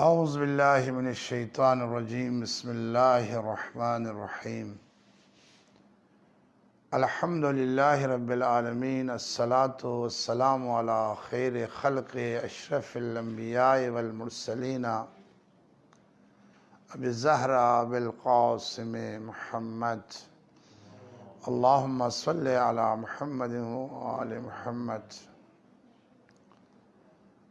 اعوذ باللہ من الشیطان الرجیم بسم اللہ الرحمن الرحیم الحمد للہ رب العالمین الصلاة والسلام علی خیر خلق اشرف الانبیاء والمرسلین ابی الزہرا ابی القاسم محمد اللہم صلی علی محمد وآل محمد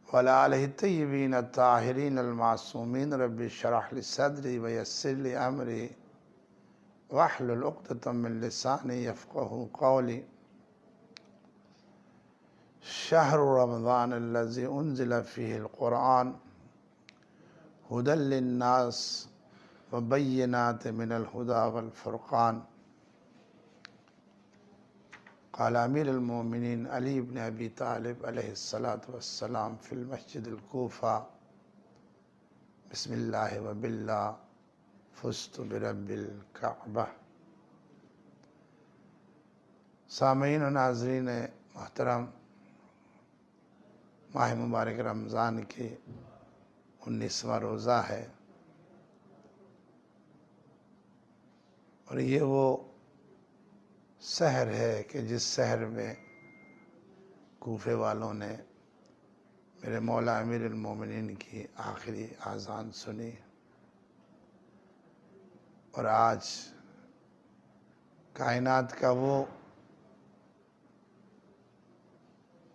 وعلی آلہ الطیبین الطاہرین المعصومین رب اشرح لی صدری ویسر لی امری واحلل عقدۃ من لسانی یفقہوا قولی شہر رمضان الذی انزل فیہ القرآن ھدی للناس وبینات من الہدی والفرقان قال امیر المومنین علی بن ابی طالب علیہ السلام فی المسجد الکوفہ بسم اللہ وباللہ فزت برب الکعبہ۔ سامعین و ناظرین محترم، ماہ مبارک رمضان کی 19واں روزہ ہے، اور یہ وہ سحر ہے کہ جس سحر میں کوفے والوں نے میرے مولا امیر المومنین کی آخری اذان سنی، اور آج کائنات کا وہ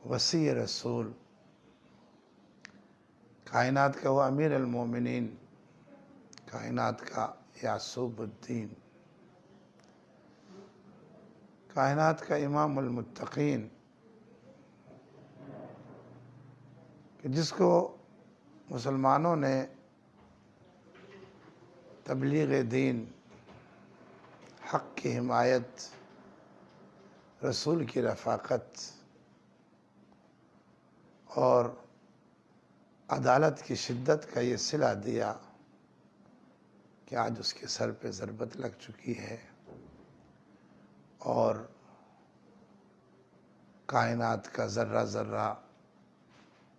وسیع رسول، کائنات کا وہ امیر المومنین، کائنات کا یعصوب الدین، کائنات کا امام المتقین، کہ جس کو مسلمانوں نے تبلیغ دین، حق کی حمایت، رسول کی رفاقت اور عدالت کی شدت کا یہ صلہ دیا کہ آج اس کے سر پہ ضربت لگ چکی ہے، اور کائنات کا ذرہ ذرہ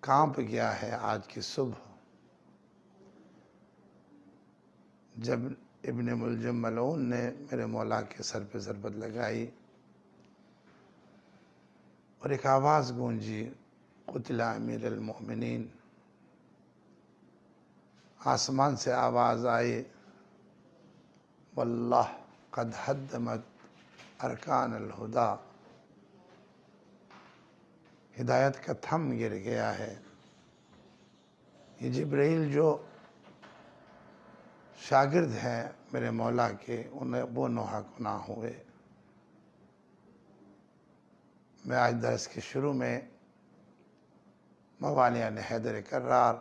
کانپ گیا ہے۔ آج کی صبح جب ابن ملجم ملعون نے میرے مولا کے سر پہ ضربت لگائی اور ایک آواز گونجی، قتل امیر المومنین، آسمان سے آواز آئی، واللہ قد ہدمت ارکان الہدی، ہدایت کا تھم گر گیا ہے۔ یہ جبرائیل جو شاگرد ہیں میرے مولا کے، انہیں وہ نوحہ گناہ ہوئے۔ میں آج درس کے شروع میں موالیان حیدر کرار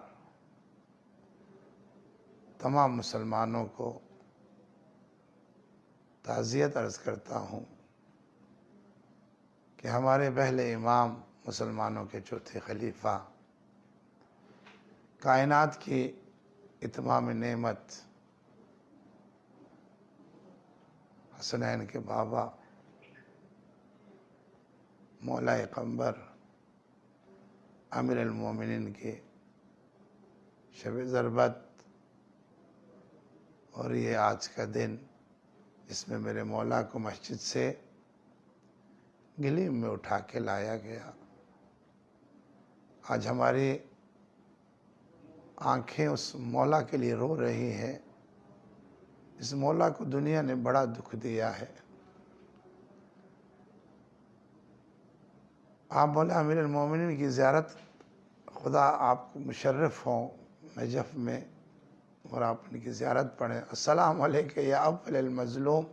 تمام مسلمانوں کو تعزیت عرض کرتا ہوں کہ ہمارے پہلے امام، مسلمانوں کے چوتھے خلیفہ، کائنات کی اتمام نعمت، حسنین کے بابا، مولا قمبر، امیر المومنین کی شب ضربت، اور یہ آج کا دن جس میں میرے مولا کو مسجد سے گلیم میں اٹھا کے لایا گیا۔ آج ہماری آنکھیں اس مولا کے لیے رو رہی ہیں۔ اس مولا کو دنیا نے بڑا دکھ دیا ہے۔ آپ مولا امیر المومنین کی زیارت، خدا آپ کو مشرف ہوں نجف میں، اور آپ ان کی زیارت پڑھیں۔ السلام علیکہ یا اول المظلوم،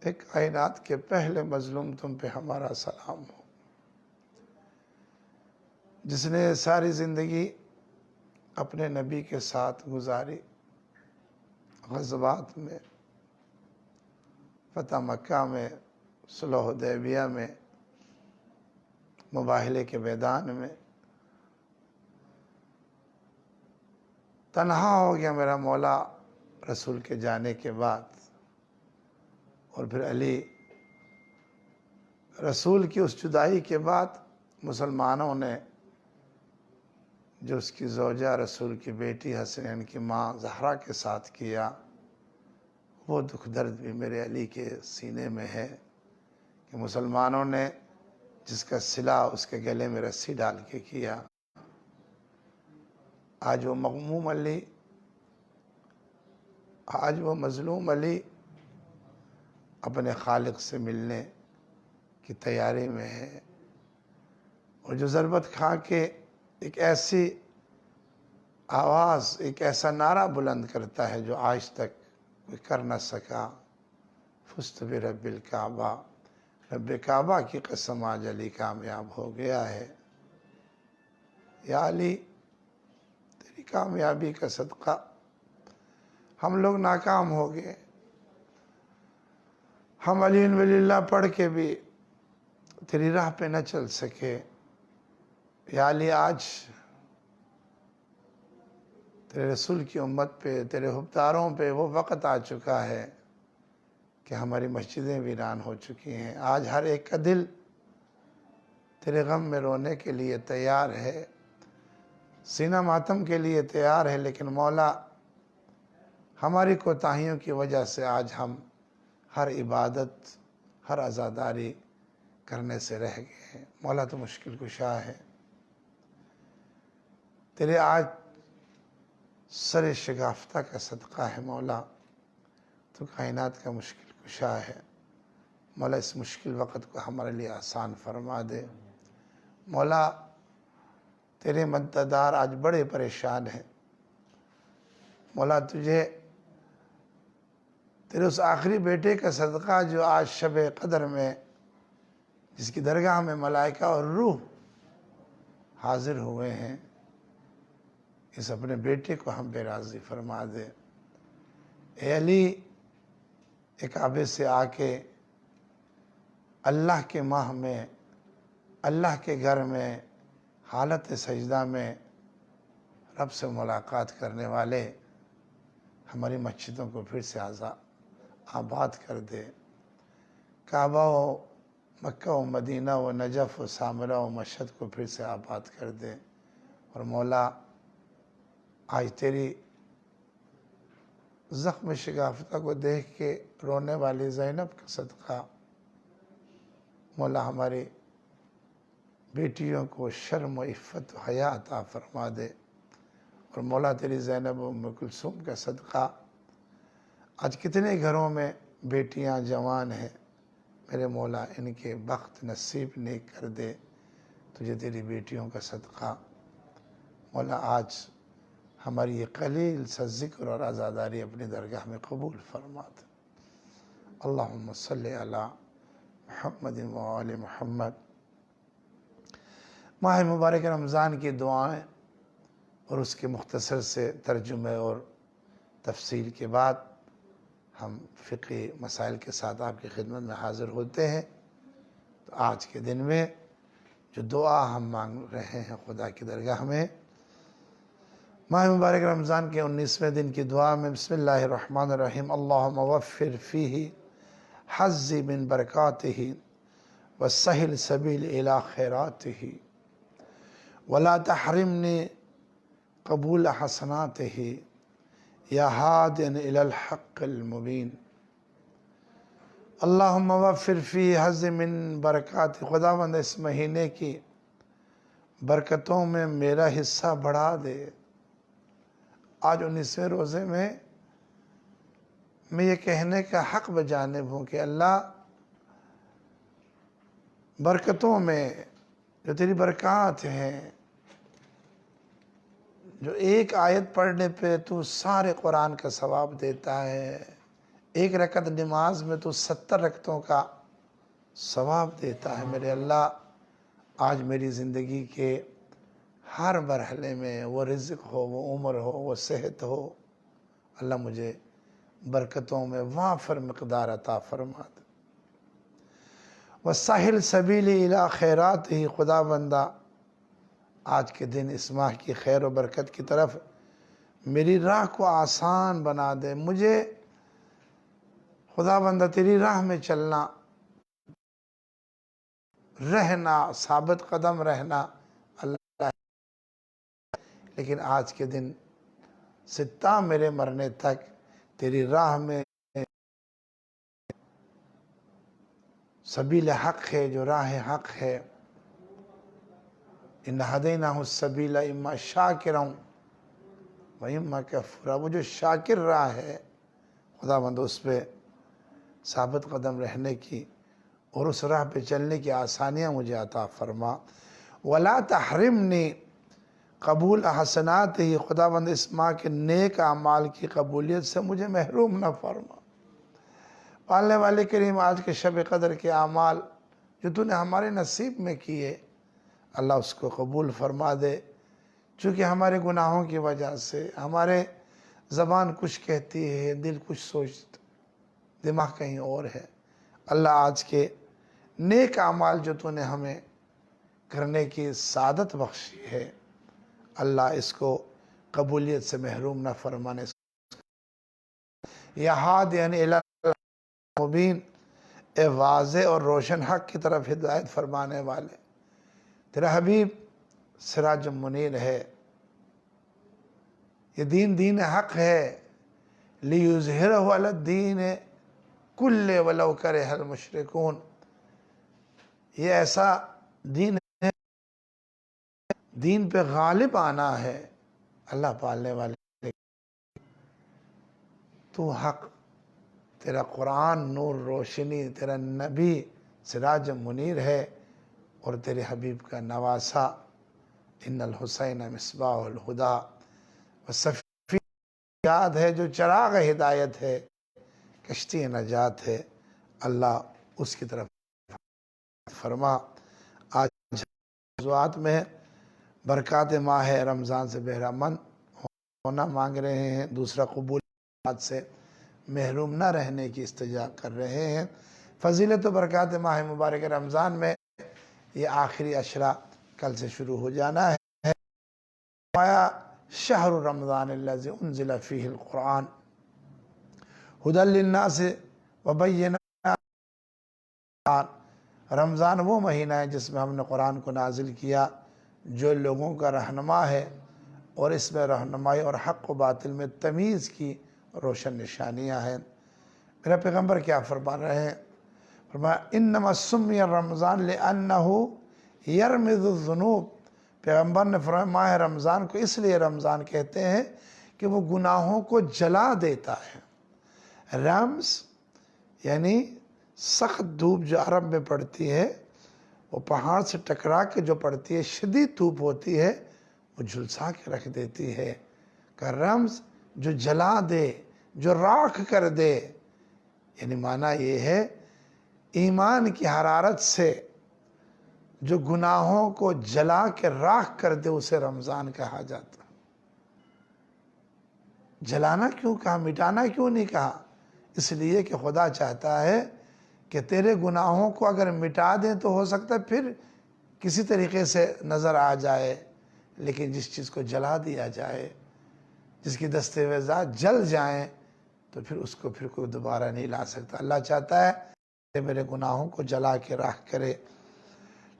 ایک کائنات کے پہلے مظلوم، تم پہ ہمارا سلام ہو، جس نے ساری زندگی اپنے نبی کے ساتھ گزاری، غزوات میں، فتح مکہ میں، صلح حدیبیہ میں، مباہلے کے میدان میں۔ تنہا ہو گیا میرا مولا رسول کے جانے کے بعد، اور پھر علی رسول کی اس جدائی کے بعد مسلمانوں نے جو اس کی زوجہ رسول کی بیٹی حسنین کی ماں زہرا کے ساتھ کیا، وہ دکھ درد بھی میرے علی کے سینے میں ہے کہ مسلمانوں نے جس کا صلہ اس کے گلے میں رسی ڈال کے کیا، آج وہ مغموم علی، آج وہ مظلوم علی اپنے خالق سے ملنے کی تیاری میں ہے، اور جو ضربت کھا کے ایک ایسی آواز، ایک ایسا نعرہ بلند کرتا ہے جو آج تک کوئی کر نہ سکا، فزت برب الکعبہ، رب کعبہ کی قسم آج علی کامیاب ہو گیا ہے۔ یا علی، تیری کامیابی کا صدقہ ہم لوگ ناکام ہو گئے، ہم علی ولی اللہ پڑھ کے بھی تیری راہ پہ نہ چل سکے۔ یا علی، آج تیرے رسول کی امت پہ، تیرے حبداروں پہ وہ وقت آ چکا ہے کہ ہماری مسجدیں ویران ہو چکی ہیں، آج ہر ایک کا دل تیرے غم میں رونے کے لیے تیار ہے، سینہ ماتم کے لیے تیار ہے، لیکن مولا ہماری کوتاہیوں کی وجہ سے آج ہم ہر عبادت، ہر عزاداری کرنے سے رہ گئے ہیں۔ مولا تو مشکل کشا ہے، تیرے آج سر شگافتہ کا صدقہ ہے مولا، تو کائنات کا مشکل کشا ہے۔ مولا اس مشکل وقت کو ہمارے لیے آسان فرما دے۔ مولا تیرے مددگار آج بڑے پریشان ہیں، مولا تیرے اس آخری بیٹے کا صدقہ جو آج شب قدر میں جس کی درگاہ میں ملائکہ اور روح حاضر ہوئے ہیں، اس اپنے بیٹے کو ہم پہ راضی فرما دے۔ اے علی، ایک کعبے سے آ کے اللہ کے ماہ میں، اللہ کے گھر میں، حالت سجدہ میں رب سے ملاقات کرنے والے ہماری مسجدوں کو پھر سے آباد کر دے۔ کعبہ و مکہ و مدینہ و نجف و سامرہ و مشہد کو پھر سے آباد کر دے۔ اور مولا آج تیری زخم شگافتہ کو دیکھ کے رونے والی زینب کا صدقہ مولا ہماری بیٹیوں کو شرم و عفت و حیا عطا فرما دے۔ اور مولا تیری زینب و ام کلثوم کا صدقہ آج کتنے گھروں میں بیٹیاں جوان ہیں، میرے مولا ان کے بخت نصیب نیک کر دے۔ تجھے تیری بیٹیوں کا صدقہ مولا آج ہماری یہ قلیل سا ذکر اور عزاداری اپنی درگاہ میں قبول فرما دے۔ اللہم صلی علی محمد و آل محمد۔ ماہ مبارک رمضان کی دعائیں اور اس کے مختصر سے ترجمے اور تفصیل کے بعد ہم فقہی مسائل کے ساتھ آپ کی خدمت میں حاضر ہوتے ہیں۔ تو آج کے دن میں جو دعا ہم مانگ رہے ہیں خدا کی درگاہ میں، ماہ مبارک رمضان کے 19ویں دن کی دعا میں بسم اللہ الرحمن الرحیم، اللہم وفر فیہ حظی من برکاتہ وسہل سبیل الی خیراتہ ولا تحرمنی قبول حسناتہ یا ہادن الی الحق المبین۔ اللہم وفر فی حظ من برکات، خداوند اس مہینے کی برکتوں میں میرا حصہ بڑھا دے۔ آج 19ویں روزے میں یہ کہنے کا حق بجانب ہوں کہ اللہ برکتوں میں جو تیری برکات ہیں، جو ایک آیت پڑھنے پہ تو سارے قرآن کا ثواب دیتا ہے، ایک رکعت نماز میں تو 70 رکعتوں کا ثواب دیتا ہے، میرے اللہ آج میری زندگی کے ہر مرحلے میں وہ رزق ہو، وہ عمر ہو، وہ صحت ہو، اللہ مجھے برکتوں میں وافر مقدار عطا فرما دے۔ وَسَّهِلْ سَبِيلِ إِلَىٰ خَيْرَاتِهِ، خدا بندہ آج کے دن اس ماہ کی خیر و برکت کی طرف میری راہ کو آسان بنا دے، مجھے خدا بندہ تیری راہ میں چلنا، رہنا، ثابت قدم رہنا اللہ لیکن آج کے دن سے تا میرے مرنے تک تیری راہ میں سبیل حق ہے، جو راہ حق ہے، ان ہدیناہ السبیل اما شاکرا و اما کفورا، وہ جو شاکر راہ ہے خداوند اس پہ ثابت قدم رہنے کی اور اس راہ پہ چلنے کی آسانیاں مجھے عطا فرما۔ ولا تحرمنی قبول حسنات ہی، خداوند اس ماہ کے نیک اعمال کی قبولیت سے مجھے محروم نہ فرما۔ پالنے والے کریم، آج کے شب قدر کے اعمال جو تو نے ہمارے نصیب میں کیے، اللہ اس کو قبول فرما دے۔ چونکہ ہمارے گناہوں کی وجہ سے ہمارے زبان کچھ کہتی ہے، دل کچھ سوچتا، دماغ کہیں اور ہے۔ اللہ آج کے نیک اعمال جو تو نے ہمیں کرنے کی سعادت بخشی ہے، اللہ اس کو قبولیت سے محروم نہ فرمانے۔ یا ہادین الی مبین، اے واضح اور روشن حق کی طرف ہدایت فرمانے والے، تیرا حبیب سراج منیر ہے، یہ دین حق ہے۔ لیظہرہ علی الدین کلہ ولو کرہ المشرکون، یہ ایسا دین ہے، دین پہ غالب آنا ہے۔ اللہ پالنے والے، تو حق، تیرا قرآن نور روشنی، تیرا نبی سراج منیر ہے، اور تیرے حبیب کا نواسا ان الحسین مصباح الہدی، وصفی یاد ہے جو چراغ ہدایت ہے، کشتی نجات ہے۔ اللہ اس کی طرف فرما۔ آج موضوعات میں برکات ماہ رمضان سے بہرہ مند ہونا مانگ رہے ہیں، دوسرا قبولیت سے محروم نہ رہنے کی استجا کر رہے ہیں۔ فضیلت و برکات ماہ مبارک رمضان میں یہ آخری عشرہ کل سے شروع ہو جانا ہے۔ فرمایا شہر رمضان الذی انزل فیہ القرآن ھدی للناس وبینات، رمضان وہ مہینہ ہے جس میں ہم نے قرآن کو نازل کیا، جو لوگوں کا رہنما ہے، اور اس میں رہنمائی اور حق و باطل میں تمیز کی روشن نشانیاں ہیں۔ میرا پیغمبر کیا فرما رہے ہیں؟ فرمایا انما سمی رمضان لأنہ یرمز الذنوب، پیغمبر نے فرمایا ماہ رمضان کو اس لیے رمضان کہتے ہیں کہ وہ گناہوں کو جلا دیتا ہے۔ رمز یعنی سخت دھوپ جو عرب میں پڑتی ہے، وہ پہاڑ سے ٹکرا کے جو پڑتی ہے، شدید دھوپ ہوتی ہے، وہ جھلسا کے رکھ دیتی ہے۔ کہ رمز جو جلا دے، جو راکھ کر دے، یعنی معنی یہ ہے ایمان کی حرارت سے جو گناہوں کو جلا کے راکھ کر دے، اسے رمضان کہا جاتا۔ جلانا کیوں کہا، مٹانا کیوں نہیں کہا؟ اس لیے کہ خدا چاہتا ہے کہ تیرے گناہوں کو اگر مٹا دیں تو ہو سکتا ہے پھر کسی طریقے سے نظر آ جائے، لیکن جس چیز کو جلا دیا جائے، جس کی دستاویزات جل جائیں، تو پھر اس کو پھر کوئی دوبارہ نہیں لا سکتا۔ اللہ چاہتا ہے کہ میرے گناہوں کو جلا کے راکھ کرے۔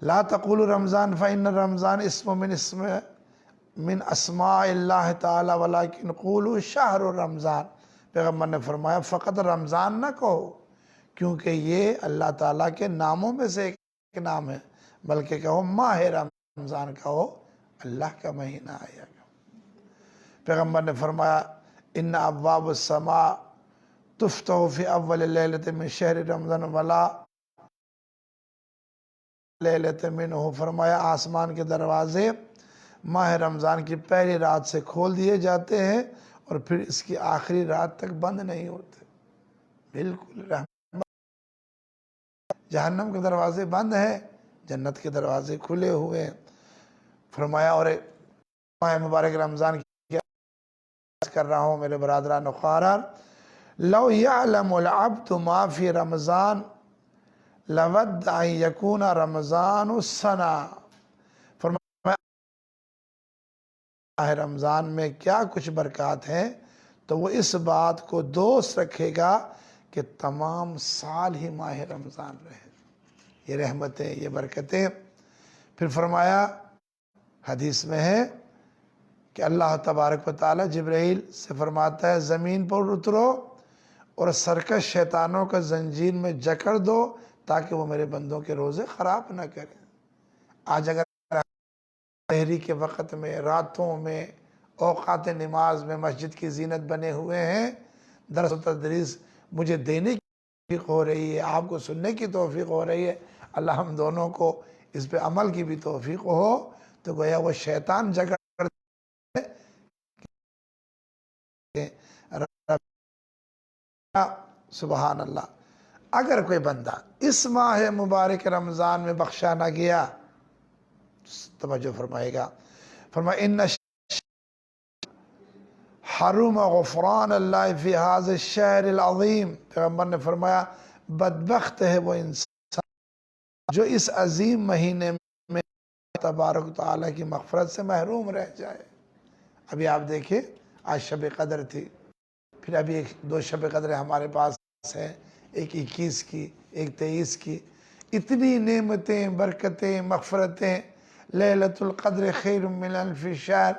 لا تقولوا رمضان فإن رمضان اسم من اسماء اللہ تعالی ولکن قولوا شہر رمضان، پیغمبر نے فرمایا فقط رمضان نہ کہو، کیونکہ یہ اللہ تعالیٰ کے ناموں میں سے ایک نام ہے، بلکہ کہو ماہ رمضان، کہو اللہ کا مہینہ آیا۔ پیغمبر نے فرمایا ان ابواب السماء تفتح فی اول لیلۃ من شہر رمضان ولا لیلۃ منہ، فرمایا آسمان کے دروازے ماہ رمضان کی پہلی رات سے کھول دیے جاتے ہیں اور پھر اس کی آخری رات تک بند نہیں ہوتے۔ بالکل جہنم کے دروازے بند ہیں، جنت کے دروازے کھلے ہوئے ہیں۔ فرمایا اور ماہ مبارک رمضان کی کر رہا ہوں میرے برادران و خواران، لو یعلم العبد ما فی رمضان لود ان یکون رمضان السنہ، فرمایا ماہ رمضان میں کیا کچھ برکات ہیں تو وہ اس بات کو دوست رکھے گا کہ تمام سال ہی ماہ رمضان رہے۔ یہ رحمتیں، یہ برکتیں۔ پھر فرمایا حدیث میں ہے کہ اللہ تبارک و تعالی جبرائیل سے فرماتا ہے زمین پر اترو اور سرکش شیطانوں کا زنجیر میں جکڑ دو تاکہ وہ میرے بندوں کے روزے خراب نہ کریں۔ آج اگر سحری کے وقت میں، راتوں میں، اوقات نماز میں مسجد کی زینت بنے ہوئے ہیں، درس و تدریس مجھے دینے کی توفیق ہو رہی ہے، آپ کو سننے کی توفیق ہو رہی ہے، اللہ ہم دونوں کو اس پہ عمل کی بھی توفیق ہو، تو گویا وہ شیطان جگہ سبحان اللہ۔ اگر کوئی بندہ اس ماہ مبارک رمضان میں بخشا نہ گیا، توجہ فرمائے گا، فرمایا ان حرم غفران اللہ فی هذا الشہر العظیم، پیغمبر نے فرمایا بدبخت ہے وہ انسان جو اس عظیم مہینے میں تبارک تعالیٰ کی مغفرت سے محروم رہ جائے۔ ابھی آپ دیکھیں آج شب قدر تھی، پھر ابھی دو شب قدر ہمارے پاس ہیں، ایک 21 کی، ایک 23 کی، اتنی نعمتیں، برکتیں، مغفرتیں، لیلۃ القدر خیر من الف شہر،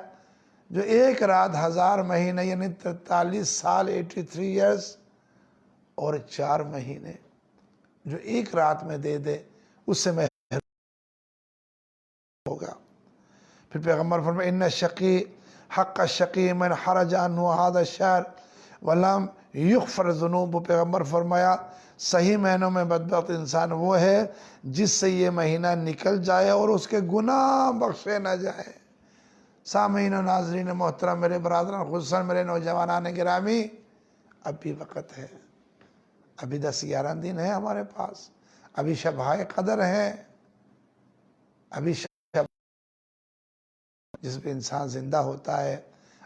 جو ایک رات 1000 مہینے یعنی 43 سال 83 ایئرز اور 4 مہینے جو ایک رات میں دے دے اس سے محروم ہوگا۔ پھر پیغمبر فرمائے ان شقی حق الشقی من حرج عنہ هذا الشہر ولم یغفر ذنوب، پیغمبر فرمایا صحیح معنوں میں بدبخت انسان وہ ہے جس سے یہ مہینہ نکل جائے اور اس کے گناہ بخشے نہ جائے۔ سامعین و ناظرین محترم، میرے برادران، خصوصاً میرے نوجوانان گرامی، اب بھی وقت ہے، ابھی 10-11 دن ہے ہمارے پاس، ابھی شبہائے قدر ہیں، ابھی شب جس پہ انسان زندہ ہوتا ہے۔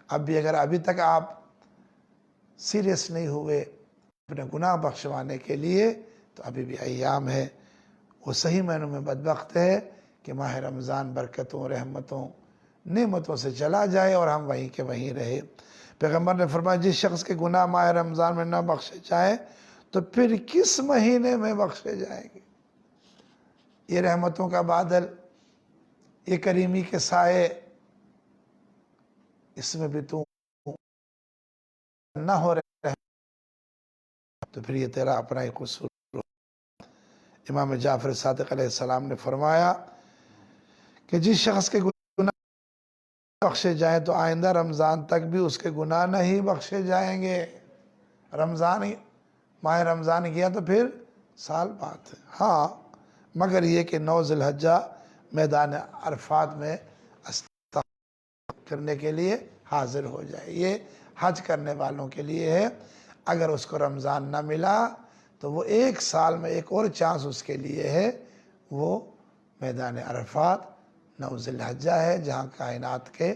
اب بھی اگر ابھی تک آپ سیریس نہیں ہوئے اپنے گناہ بخشوانے کے لیے تو ابھی بھی ایام ہے۔ وہ صحیح معنوں میں بدبخت ہے کہ ماہ رمضان برکتوں، رحمتوں، نعمتوں سے چلا جائے اور ہم وہیں کے وہیں رہے۔ پیغمبر نے فرمایا جس شخص کے گناہ ماہ رمضان میں نہ بخشے جائیں تو پھر کس مہینے میں بخشے جائیں گے؟ یہ رحمتوں کا بادل، یہ کریمی کے سائے، اس میں بھی تو نہ ہو رہے تو پھر یہ تیرا اپنا ہی قصور۔ امام جعفر صادق علیہ السلام نے فرمایا کہ جس شخص کے گناہ بخشے جائیں تو آئندہ رمضان تک بھی اس کے گناہ نہیں بخشے جائیں گے۔ ماہ رمضان گیا تو پھر سال بعد ہے، ہاں، مگر یہ کہ 9 ذی الحجہ میدان عرفات میں کرنے کے لیے حاضر ہو جائے، یہ حج کرنے والوں کے لیے ہے۔ اگر اس کو رمضان نہ ملا تو وہ 1 سال میں ایک اور چانس اس کے لیے ہے، وہ میدان عرفات 9 ذی الحجہ ہے، جہاں کائنات کے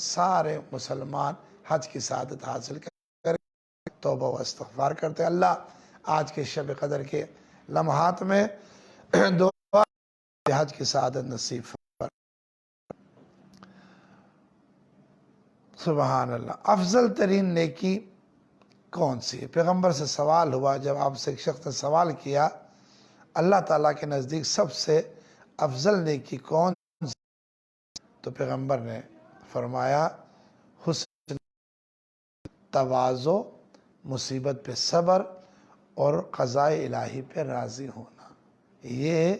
سارے مسلمان حج کی سعادت حاصل کر توبہ و استغفار کرتے ہیں۔ اللہ آج کے شب قدر کے لمحات میں دعا حج کی سعادت نصیب فرمائے۔ سبحان اللہ۔ افضل ترین نیکی کون سی ہے؟ پیغمبر سے سوال ہوا، جب آپ سے ایک شخص نے سوال کیا اللہ تعالیٰ کے نزدیک سب سے افضل نیکی کون سی، تو پیغمبر نے فرمایا حسن تواضع، مصیبت پہ صبر اور قضاء الہی پہ راضی ہونا، یہ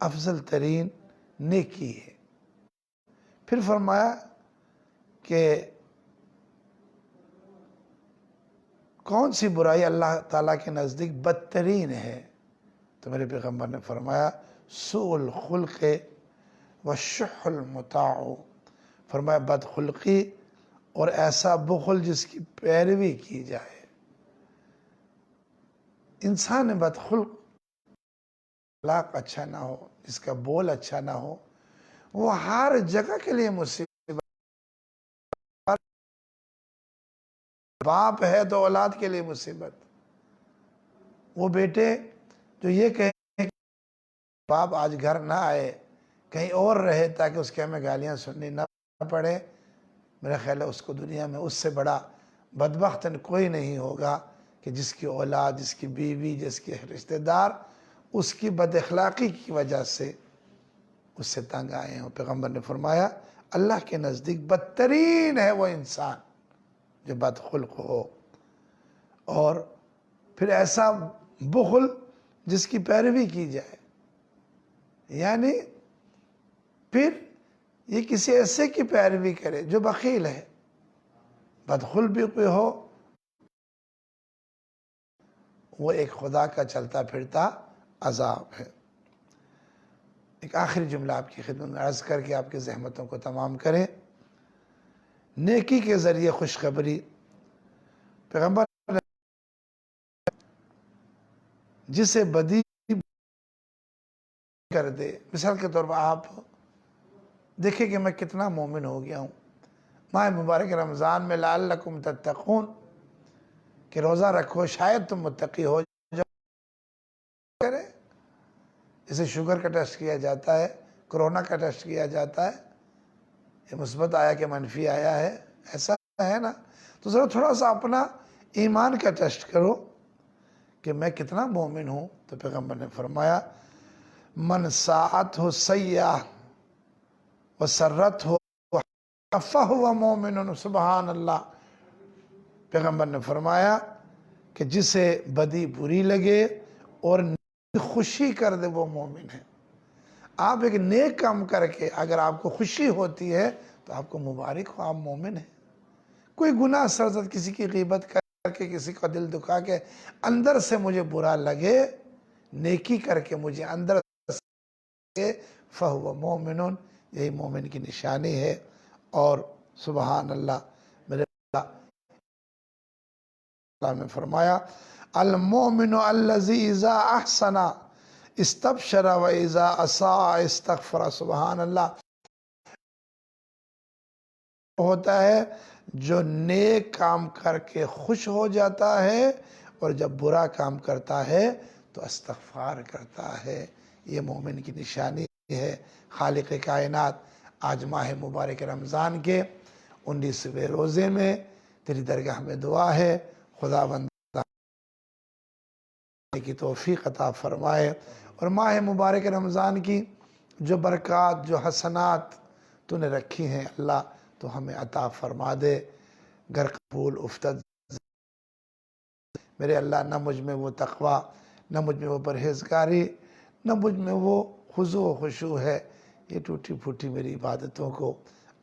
افضل ترین نیکی ہے۔ پھر فرمایا کہ کون سی برائی اللہ تعالیٰ کے نزدیک بدترین ہے، تو میرے پیغمبر نے فرمایا سوء الخلق والشح المطاع، فرمایا بدخلقی اور ایسا بخل جس کی پیروی کی جائے۔ انسان بدخلق، اخلاق اچھا نہ ہو، جس کا بول اچھا نہ ہو، وہ ہر جگہ کے لیے مصیبت۔ باپ ہے تو اولاد کے لیے مصیبت، وہ بیٹے جو یہ کہیں باپ آج گھر نہ آئے، کہیں اور رہے تاکہ اس کے ہمیں گالیاں سننی نہ پڑے، میرا خیال ہے اس کو دنیا میں اس سے بڑا بدبخت کوئی نہیں ہوگا کہ جس کی اولاد، جس کی بیوی، جس کے رشتہ دار اس کی بد اخلاقی کی وجہ سے اس سے تنگ آئے ہیں۔ پیغمبر نے فرمایا اللہ کے نزدیک بدترین ہے وہ انسان جو بدخلق ہو، اور پھر ایسا بخل جس کی پیروی کی جائے، یعنی پھر یہ کسی ایسے کی پیروی کرے جو بخیل ہے، بدخل بھی کوئی ہو، وہ ایک خدا کا چلتا پھرتا عذاب ہے۔ ایک آخری جملہ آپ کی خدمت میں عرض کر کے آپ کی زحمتوں کو تمام کریں۔ نیکی کے ذریعے خوشخبری، پیغمبر جسے بدی کر دے، مثال کے طور پر آپ دیکھیں کہ میں کتنا مومن ہو گیا ہوں، ماہ مبارک رمضان میں لعلکم تتقون کہ روزہ رکھو شاید تم متقی ہو جاؤ کرے۔ جیسے شوگر کا ٹیسٹ کیا جاتا ہے، کرونا کا ٹیسٹ کیا جاتا ہے، یہ مثبت آیا کہ منفی آیا ہے، ایسا ہے نا؟ تو ذرا تھوڑا سا اپنا ایمان کا ٹیسٹ کرو کہ میں کتنا مومن ہوں۔ تو پیغمبر نے فرمایا من ساعت ہو سیاح وسرت ہو فہو مومن، سبحان اللہ۔ پیغمبر نے فرمایا کہ جسے بدی بری لگے اور خوشی کر دے وہ مومن ہے۔ آپ ایک نیک کام کر کے اگر آپ کو خوشی ہوتی ہے تو آپ کو مبارک ہو، آپ مومن ہیں۔ کوئی گناہ سرزد، کسی کی غیبت کر کے، کسی کا دل دکھا کے اندر سے مجھے برا لگے، نیکی کر کے مجھے اندر سے فہو مومن، یہی مومن کی نشانی ہے۔ اور سبحان اللہ، میرے اللہ نے فرمایا المومن الذی اذا احسن استبشر و اذا اساء استغفر۔ سبحان اللہ، ہوتا ہے جو نیک کام کر کے خوش ہو جاتا ہے اور جب برا کام کرتا ہے تو استغفار کرتا ہے، یہ مومن کی نشانی ہے۔ خالق کائنات، آج ماہ مبارک رمضان کے 19ویں روزے میں تیری درگاہ میں دعا ہے، خدا بندہ کی توفیق عطا فرمائے، اور ماہ مبارک رمضان کی جو برکات، جو حسنات تو نے رکھی ہیں اللہ تو ہمیں عطا فرما دے۔ گر قبول افتد میرے اللہ، نہ مجھ میں وہ تقوی، نہ مجھ میں وہ پرہیزگاری، نہ مجھ میں وہ خضوع و خشوع ہے، یہ ٹوٹی پھوٹی میری عبادتوں کو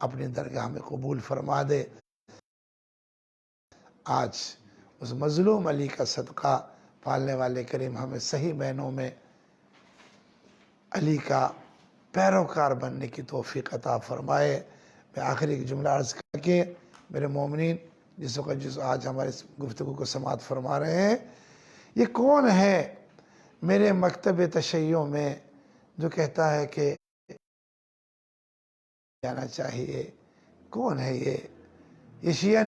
اپنی درگاہ میں قبول فرما دے۔ آج اس مظلوم علی کا صدقہ پالنے والے کریم ہمیں صحیح معنوں میں علی کا پیروکار بننے کی توفیق عطا فرمائے۔ میں آخری ایک جملہ عرض کر کے میرے مومنین جس وقت آج ہمارے اس گفتگو کو سماعت فرما رہے ہیں، یہ کون ہے میرے مکتب تشیع میں جو کہتا ہے کہ جانا چاہیے؟ کون ہے یہ شیعہ؟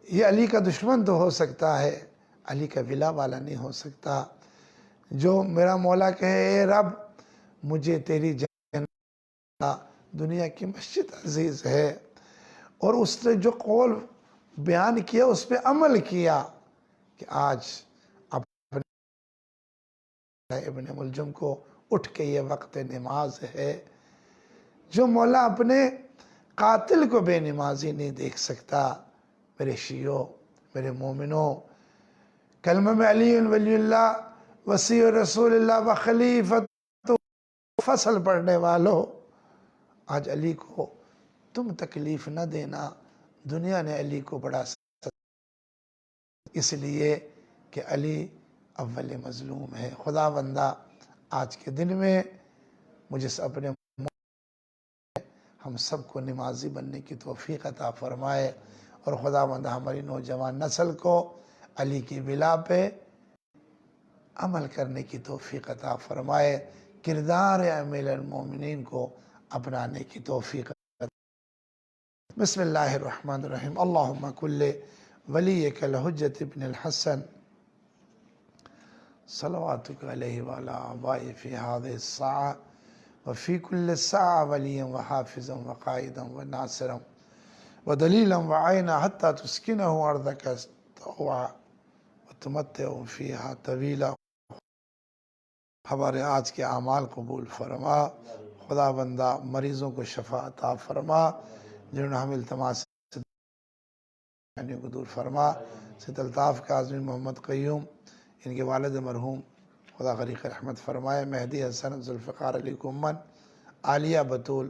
یہ علی کا دشمن تو ہو سکتا ہے، علی کا ولا والا نہیں ہو سکتا۔ جو میرا مولا کہے اے رب مجھے تیری جنت، دنیا کی مسجد عزیز ہے، اور اس نے جو قول بیان کیا اس پہ عمل کیا کہ آج ابن ملجم کو اٹھ کے یہ وقت نماز ہے۔ جو مولا اپنے قاتل کو بے نمازی نہیں دیکھ سکتا، میرے شیعوں، میرے مومنوں، کلمہ میں علی ولی اللہ وصی رسول اللہ و خلیفۃ فصل پڑھنے والوں، آج علی کو تم تکلیف نہ دینا۔ دنیا نے علی کو بڑا اس لیے کہ علی اول مظلوم ہے۔ خدا بندہ آج کے دن میں مجھے اپنے ہم سب کو نمازی بننے کی توفیق عطا فرمائے، اور خدا بندہ ہماری نوجوان نسل کو علی کی بلا پہ عمل کرنے کی توفیق عطا فرمائے، کردار امیر المومنین کو اپنانے کی توفیق۔ بسم اللہ الرحمن الرحیم۔ اللہم کل ولیک الحجت ابن الحسن صلواتک علیہ وعلی آبائی فی هذه الساعة وفی کل ساعة ولیا وحافظا وقائدا وناصرا ودلیلا وعینا حتی تسکنہ ارضک طوعا وتمتع فیہا طویلا۔ ہمارے آج کے اعمال قبول فرما، خدا بندہ مریضوں کو شفا عطا فرما، جنہوں نے ہم التماس کو دور فرما۔ سید الطاف کاظمی محمد قیوم، ان کے والد مرحوم، خدا غریق رحمت فرمائے۔ مہدی حسن ذوالفقار علی کمن، عالیہ بطول،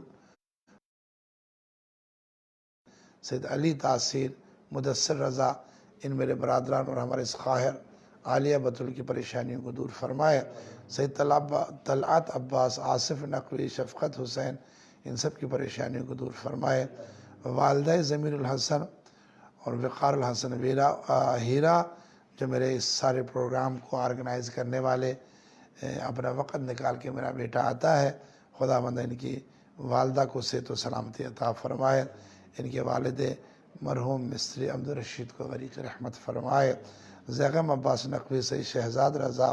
سید علی تاثیر، مدثر رضا، ان میرے برادران اور ہمارے اس خواہر عالیہ بطول کی پریشانیوں کو دور فرمائے۔ سید طلعت عباس، آصف نقوی، شفقت حسین، ان سب کی پریشانیوں کو دور فرمائے۔ والدہ ضمیر الحسن اور وقار الحسن ہیرا، جو میرے اس سارے پروگرام کو آرگنائز کرنے والے، اپنا وقت نکال کے میرا بیٹا آتا ہے، خدا بندہ ان کی والدہ کو صحت و سلامتی عطا فرمائے، ان کے والد مرحوم مستری عبدالرشید کو غریق رحمت فرمائے۔ زیغم عباس نقوی، سید شہزاد رضا،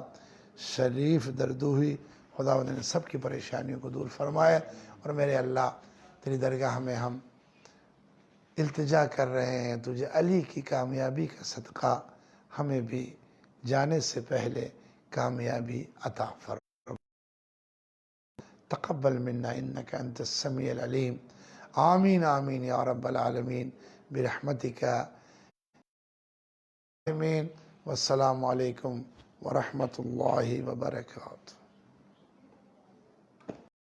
شریف دردوہی، خدا بندہ ان سب کی پریشانیوں کو دور فرمائے۔ اور میرے اللہ، تیری درگاہ میں ہم التجا کر رہے ہیں، تجھے علی کی کامیابی کا صدقہ ہمیں بھی جانے سے پہلے کامیابی عطا فرما۔ تقبل منا انک انت السمیع العلیم، آمین آمین یا رب العالمین برحمتک آمین۔ والسلام علیکم ورحمۃ اللہ وبرکاتہ۔